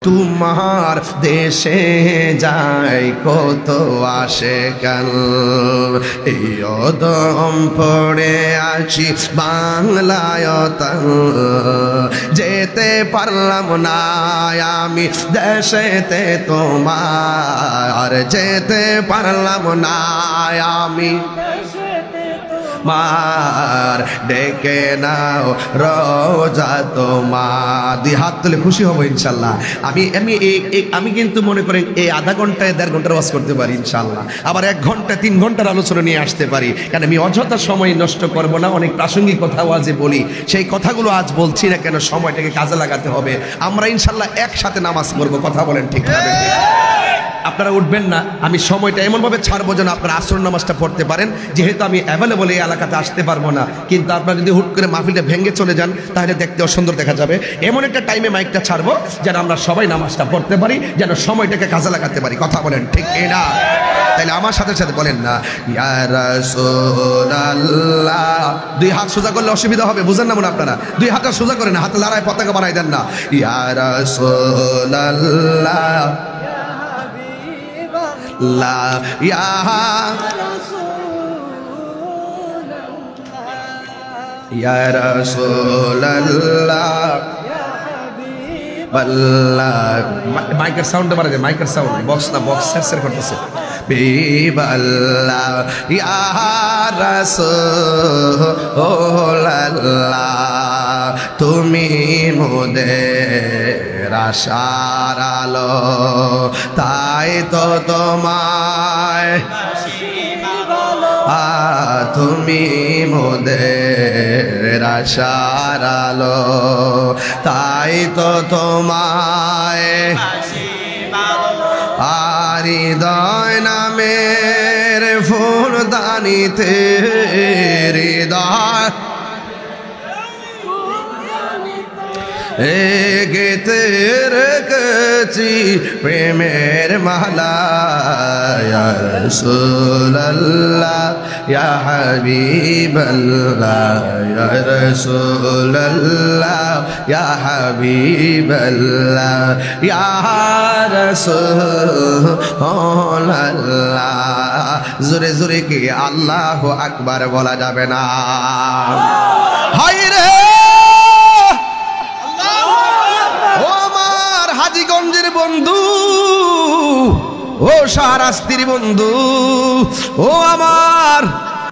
তোমার দেশে যায় কত আশেকাল, এই অদম পড়ে আছি বাংলায় যেতে পারলাম না আমি দেশেতে তোমার, যেতে পারলাম না আমি মার, ডেকে নাও রোজা তোমার। দিয়ে হাত তুলে খুশি হবো ইনশাল্লাহ। আমি কিন্তু মনে করেন এই আধা ঘন্টায় 1.5 ঘন্টার ওয়াজ করতে পারি ইনশাল্লাহ, আবার 1 ঘন্টা 3 ঘন্টার আলোচনা নিয়ে আসতে পারি, কারণ আমি অযথা সময় নষ্ট করব না। অনেক প্রাসঙ্গিক কথা আজে বলি, সেই কথাগুলো আজ বলছি না কেন, সময়টাকে কাজে লাগাতে হবে। আমরা ইনশাল্লাহ একসাথে নামাজ পড়বো, কথা বলেন ঠিক না? আপনারা উঠবেন না, আমি সময়টা এমনভাবে ছাড়বো যেন আপনারা আসর নামাজটা পড়তে পারেন। যেহেতু আমি অ্যাভেলেবল এই এলাকাতে আসতে পারবো না, কিন্তু আপনারা যদি হুট করে মাহফিলটা ভেঙে চলে যান তাহলে দেখতে অসুন্দর দেখা যাবে। এমন একটা টাইমে মাইকটা ছাড়বো যেন আমরা সবাই নামাজটা পড়তে পারি, যেন সময়টাকে কাজে লাগাতে পারি, কথা বলেন ঠিক না? তাহলে আমার সাথে সাথে বলেন না, ইয়া রাসূলুল্লাহ। 2 হাত সোজা করলে অসুবিধা হবে, বুঝেন না মনে আপনারা? 2 হাতটা সোজা করেন, হাতে লড়াই পতাকা বানাই দেন না। ইয়া রাসূলুল্লাহ লা ইয়া ইয়া রাসূলুল্লাহ বাল্লাহ। মাইকের সাউন্ডটা বাড়াই দেন, মাইকের সাউন্ড, বক্স না, বক্স সেট করতেছে। বিবাল্লাহ ইয়া রাসূলুল্লাহ, তুমি মোদের আশার আলো, তাই তো তোমায় তুমি মোদের আশার আলো, তাই তো তোমায় হৃদয় নামের ফুলদানিতে হৃদয় গেতে রেখেছি প্রেমের মালা। ইয়া রাসূলুল্লাহ ইয়া হাবিবাল্লাহ, ইয়া রাসূলুল্লাহ ইয়া হাবিবাল্লাহ, ইয়া রাসূলুল্লাহ। জোরে জোরে কি আল্লাহু আকবার বলা যাবে না? হায় রে হাজীগঞ্জের বন্ধু, ও শাহরাস্তির বন্ধু, ও আমার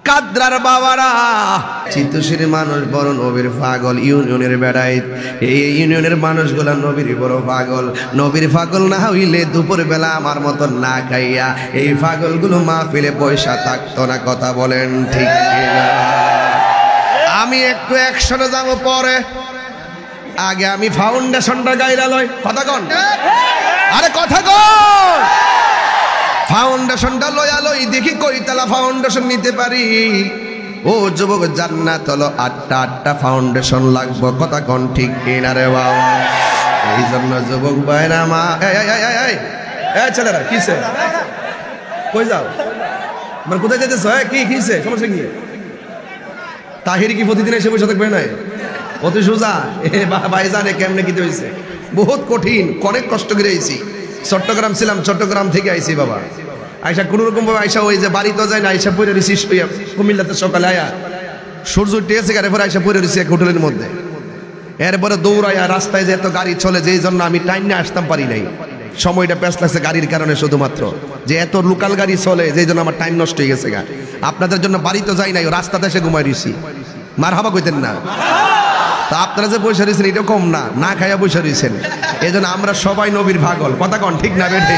কাদরার বাবারা, চিত্তশীর মানুষ বড় নবীর পাগল, ইউনিয়নের বেড়াই এই ইউনিয়নের মানুষগুলা নবীর বড় পাগল। নবীর পাগল না হইলে দুপুর বেলা আমার মতন না খাইয়া এই পাগলগুলো মাহফিলে পয়সা থাকতো না, কথা বলেন ঠিক কিনা? আমি একটু একসাথে যাবো পরে, আগে আমি ফাউন্ডেশনটা গাইরা লই, কথা কন, আরে কথা কন। ফাউন্ডেশনটা লইয়া লই, দেখি কয়তলা ফাউন্ডেশন নিতে পারি। ও যুবক, জান্নাত হলো 8টা ফাউন্ডেশন লাগবে, কথা কন ঠিক কিনা রে বাবা? এই জন্য যুবক ভাইরা, মা এই ছেলেরা কিসে কই যাও, মানে কোথায় যেতেছ? কি কিসে সমস্যা কি? তাহির কি প্রতিদিন এসে বসে থাকবে না? অতি সোজা ভাই জানে কেমনে কি হয়েছে, বহুত কঠিন, অনেক কষ্ট করে আইছি। চট্টগ্রাম ছিলাম, চট্টগ্রাম থেকে আইছি বাবা। আইসা কোন রকম ভাবে আইসা, ওই যে বাড়ি তো যায় না, আইসা পড়ে রয়েছি কুমিল্লাতে সকালে আয়া, সূর্য উঠে গেছে, এরপরে আইসা পড়ে রয়েছি এক হোটেলের মধ্যে। এরপরে দৌড়াইয়া রাস্তায় যে এত গাড়ি চলে, যেই জন্য আমি টাইম নিয়ে আসতাম পারি নাই, সময়টা প্যাস লাগছে গাড়ির কারণে, শুধুমাত্র যে এত লোকাল গাড়ি চলে যেই জন্য আমার টাইম নষ্ট হয়ে গেছে গা। আপনাদের জন্য বাড়ি তো যাই নাই, রাস্তাতে এসে ঘুমাই রয়েছি, মার হাবা কইতেন না। তা আপনারা যে বসে রয়েছেন এটা কম না, না খাইয়া বসে রয়েছেন। এই জন্য আমরা সবাই নবীর পাগল, কথা কন ঠিক না বেঠে?